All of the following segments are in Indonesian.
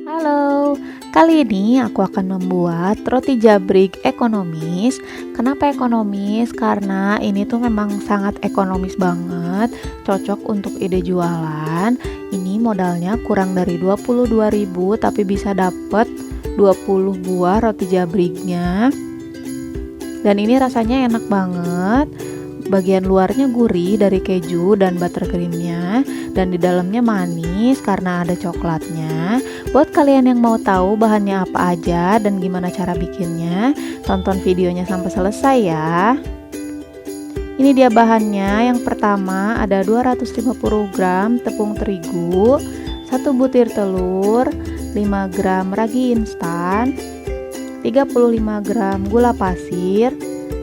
Halo, kali ini aku akan membuat roti jabrik ekonomis. Kenapa ekonomis? Karena ini tuh memang sangat ekonomis banget, cocok untuk ide jualan. Ini modalnya kurang dari 22.000 tapi bisa dapet 20 buah roti jabriknya. Dan ini rasanya enak banget. Bagian luarnya gurih dari keju dan buttercreamnya, dan di dalamnya manis karena ada coklatnya. Buat kalian yang mau tahu bahannya apa aja dan gimana cara bikinnya, tonton videonya sampai selesai ya. Ini dia bahannya. Yang pertama ada 250 gram tepung terigu, 1 butir telur, 5 gram ragi instan, 35 gram gula pasir,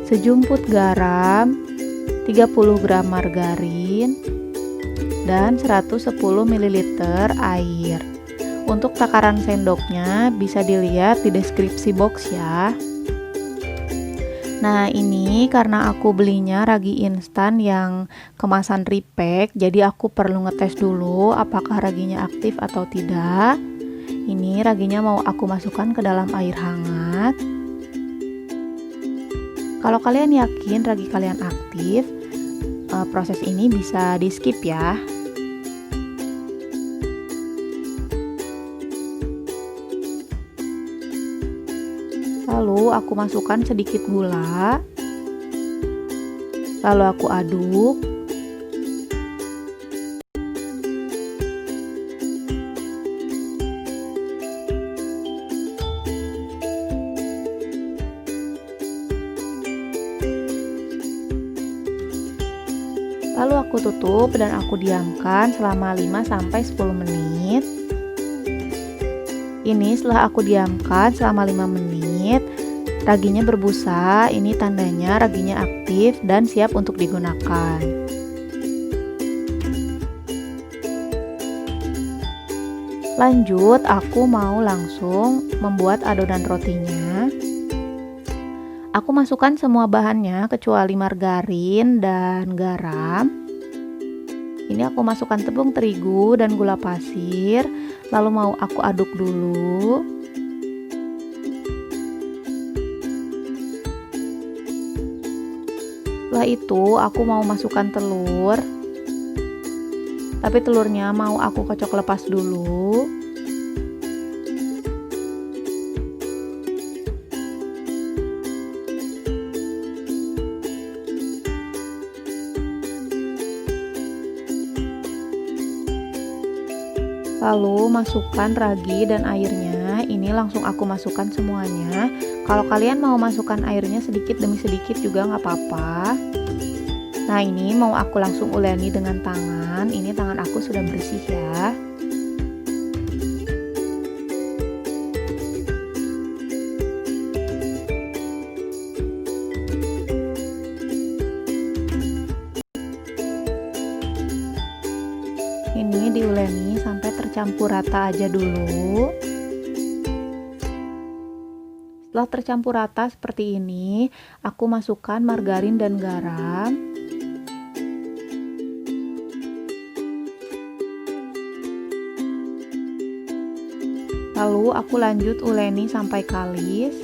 sejumput garam, 30 gram margarin, dan 110 ml air. Untuk takaran sendoknya bisa dilihat di deskripsi box ya. Nah, ini karena aku belinya ragi instan yang kemasan repack, jadi aku perlu ngetes dulu apakah raginya aktif atau tidak. Ini raginya mau aku masukkan ke dalam air hangat. Kalau kalian yakin ragi kalian aktif, proses ini bisa di skip ya. Lalu aku masukkan sedikit gula, lalu aku aduk. Lalu aku tutup dan aku diamkan selama 5-10 menit. Ini setelah aku diamkan selama 5 menit, raginya berbusa. Ini tandanya raginya aktif dan siap untuk digunakan. Lanjut, aku mau langsung membuat adonan rotinya. Aku masukkan semua bahannya kecuali margarin dan garam. Ini aku masukkan tepung terigu dan gula pasir, lalu mau aku aduk dulu. Setelah itu aku mau masukkan telur, tapi telurnya mau aku kocok lepas dulu. Lalu masukkan ragi dan airnya. Ini langsung aku masukkan semuanya. Kalau kalian mau masukkan airnya sedikit demi sedikit juga nggak apa-apa. Nah, ini mau aku langsung uleni dengan tangan. Ini tangan aku sudah bersih ya. Ini diuleni sampai tercampur rata aja dulu. Setelah tercampur rata seperti ini, aku masukkan margarin dan garam. Lalu aku lanjut uleni sampai kalis.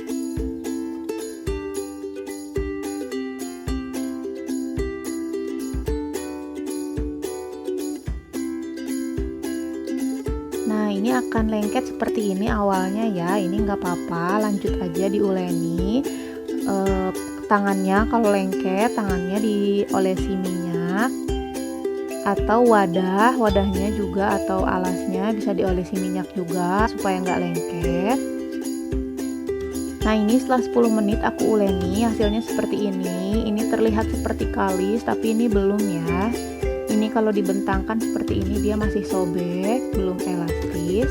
Nah, ini akan lengket seperti ini awalnya ya. Ini nggak apa-apa, lanjut aja diuleni. Tangannya kalau lengket, tangannya diolesi minyak, atau wadahnya juga, atau alasnya bisa diolesi minyak juga supaya nggak lengket. Nah, ini setelah 10 menit aku uleni, hasilnya seperti ini. Ini terlihat seperti kalis, tapi ini belum ya. Ini kalau dibentangkan seperti ini dia masih sobek, belum elastis.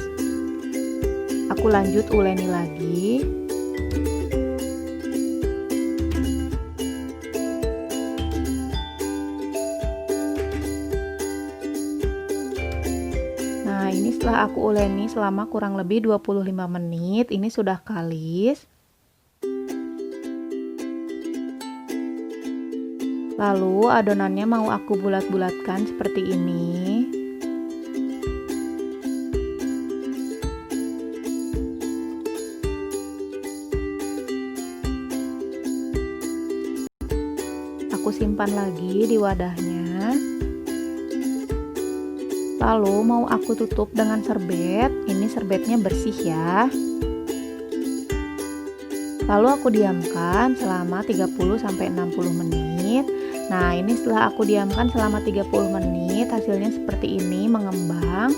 Aku lanjut uleni lagi. Nah, ini setelah aku uleni selama kurang lebih 25 menit, ini sudah kalis. Lalu adonannya mau aku bulat-bulatkan seperti ini. aku simpan lagi di wadahnya. Lalu mau aku tutup dengan serbet. Ini serbetnya bersih ya. Lalu aku diamkan selama 30-60 menit. Nah, ini setelah aku diamkan selama 30 menit, hasilnya seperti ini, mengembang.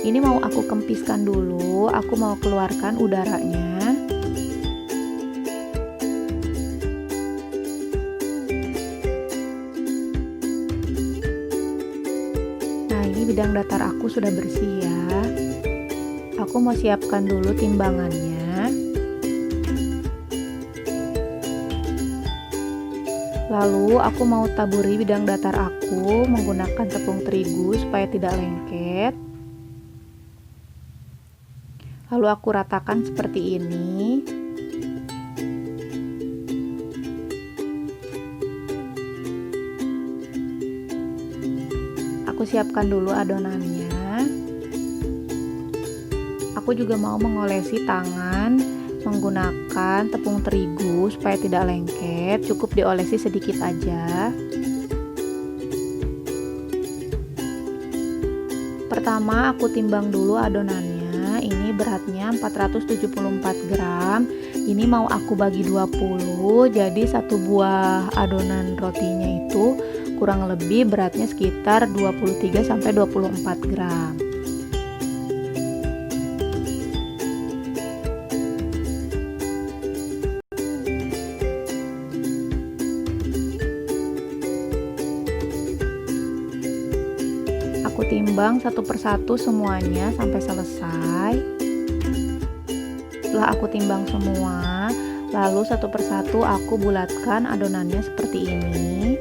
Ini mau aku kempiskan dulu, aku mau keluarkan udaranya. Nah, ini bidang datar aku sudah bersih ya. Aku mau siapkan dulu timbangannya. Lalu aku mau taburi bidang datar aku menggunakan tepung terigu supaya tidak lengket. Lalu aku ratakan seperti ini. Aku siapkan dulu adonannya. Aku juga mau mengolesi tangan menggunakan tepung terigu supaya tidak lengket, cukup diolesi sedikit aja. Pertama aku timbang dulu adonannya. Ini beratnya 474 gram. Ini mau aku bagi 20, jadi satu buah adonan rotinya itu kurang lebih beratnya sekitar 23-24 gram. Aku timbang satu persatu semuanya sampai selesai. Setelah aku timbang semua, lalu satu persatu aku bulatkan adonannya seperti ini.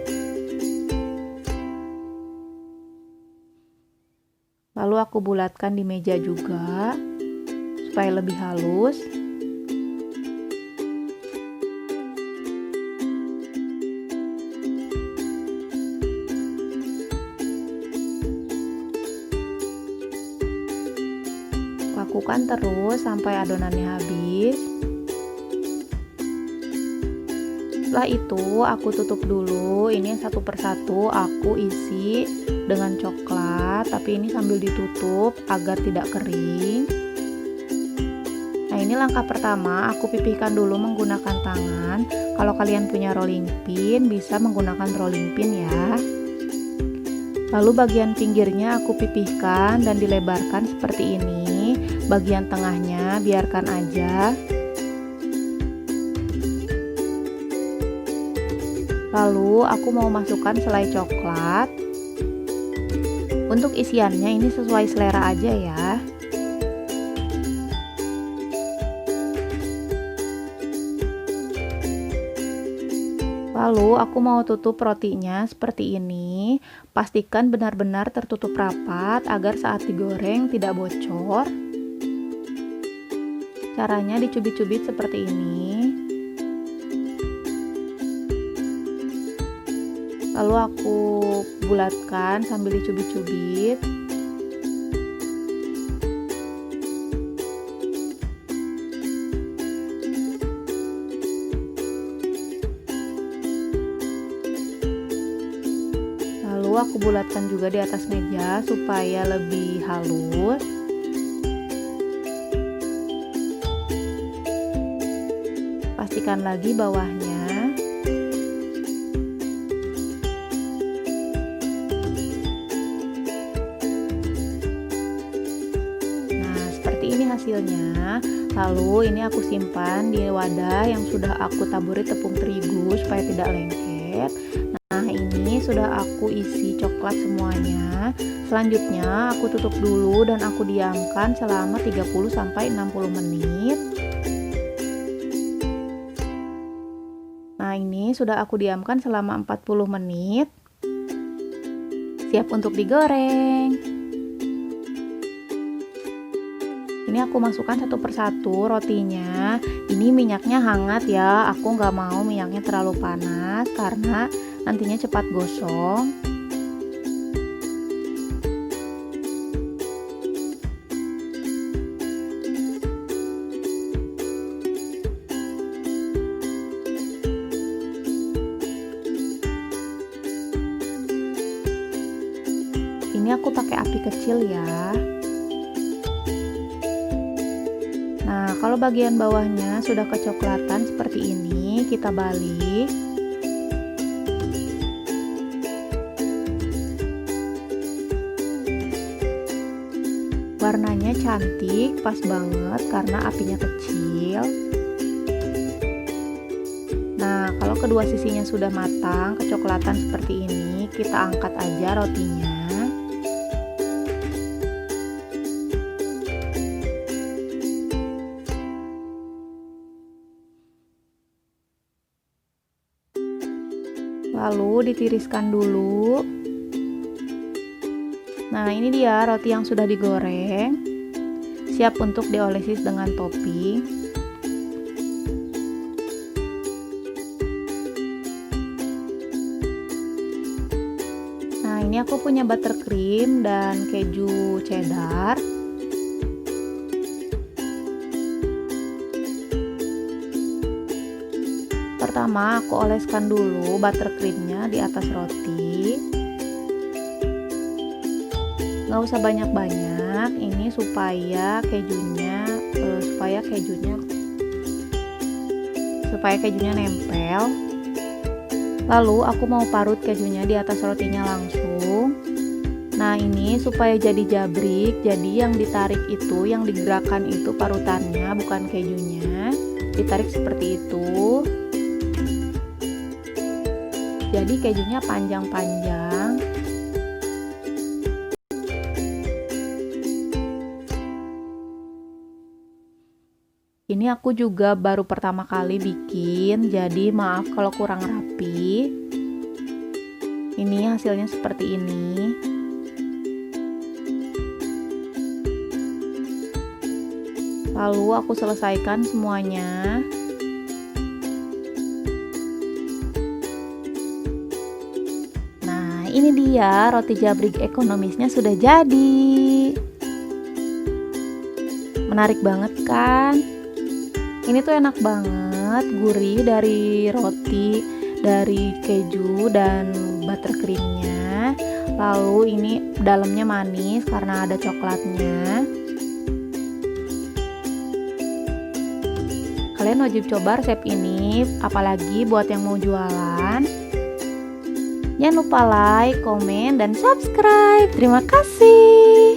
Lalu aku bulatkan di meja juga supaya lebih halus. Lakukan terus sampai adonannya habis. Setelah itu aku tutup dulu. Ini satu persatu aku isi dengan coklat, tapi ini sambil ditutup agar tidak kering. Nah, ini langkah pertama, aku pipihkan dulu menggunakan tangan. Kalau kalian punya rolling pin, bisa menggunakan rolling pin ya. Lalu bagian pinggirnya aku pipihkan dan dilebarkan seperti ini. Bagian tengahnya biarkan aja. Lalu aku mau masukkan selai coklat. Untuk isiannya ini sesuai selera aja ya. Lalu aku mau tutup rotinya seperti ini. Pastikan benar-benar tertutup rapat agar saat digoreng tidak bocor. Caranya dicubit-cubit seperti ini. Lalu aku bulatkan sambil dicubit-cubit. Lalu aku bulatkan juga di atas meja supaya lebih halus. Pastikan lagi bawahnya. Nah, seperti ini hasilnya. Lalu ini aku simpan di wadah yang sudah aku taburi tepung terigu supaya tidak lengket. Nah, ini sudah aku isi coklat semuanya. Selanjutnya aku tutup dulu dan aku diamkan selama 30-60 menit. Nah, ini sudah aku diamkan selama 40 menit. Siap untuk digoreng. Ini aku masukkan satu persatu rotinya. Ini minyaknya hangat ya. Aku nggak mau minyaknya terlalu panas karena nantinya cepat gosong. kecil ya. Nah, kalau bagian bawahnya sudah kecoklatan seperti ini, kita balik. Warnanya cantik, pas banget karena apinya kecil. Nah, kalau kedua sisinya sudah matang, kecoklatan seperti ini, kita angkat aja rotinya. Lalu ditiriskan dulu. Nah, ini dia roti yang sudah digoreng, siap untuk diolesi dengan topping. Nah, ini aku punya buttercream dan keju cheddar. Pertama, aku oleskan dulu buttercreamnya di atas roti. Nggak usah banyak-banyak, ini supaya kejunya nempel. Lalu aku mau parut kejunya di atas rotinya langsung. Nah, ini supaya jadi jabrik, jadi yang ditarik itu, yang digerakkan itu parutannya, bukan kejunya. Ditarik seperti itu. Jadi kejunya panjang-panjang. Ini aku juga baru pertama kali bikin, jadi maaf kalau kurang rapi. Ini hasilnya seperti ini. Lalu aku selesaikan semuanya. Nah, ini dia roti jabrik ekonomisnya sudah jadi. Menarik banget kan? Ini tuh enak banget, gurih dari roti, dari keju dan buttercreamnya. Lalu ini dalamnya manis karena ada coklatnya. Kalian wajib coba resep ini, apalagi buat yang mau jualan. Jangan lupa like, komen, dan subscribe. Terima kasih.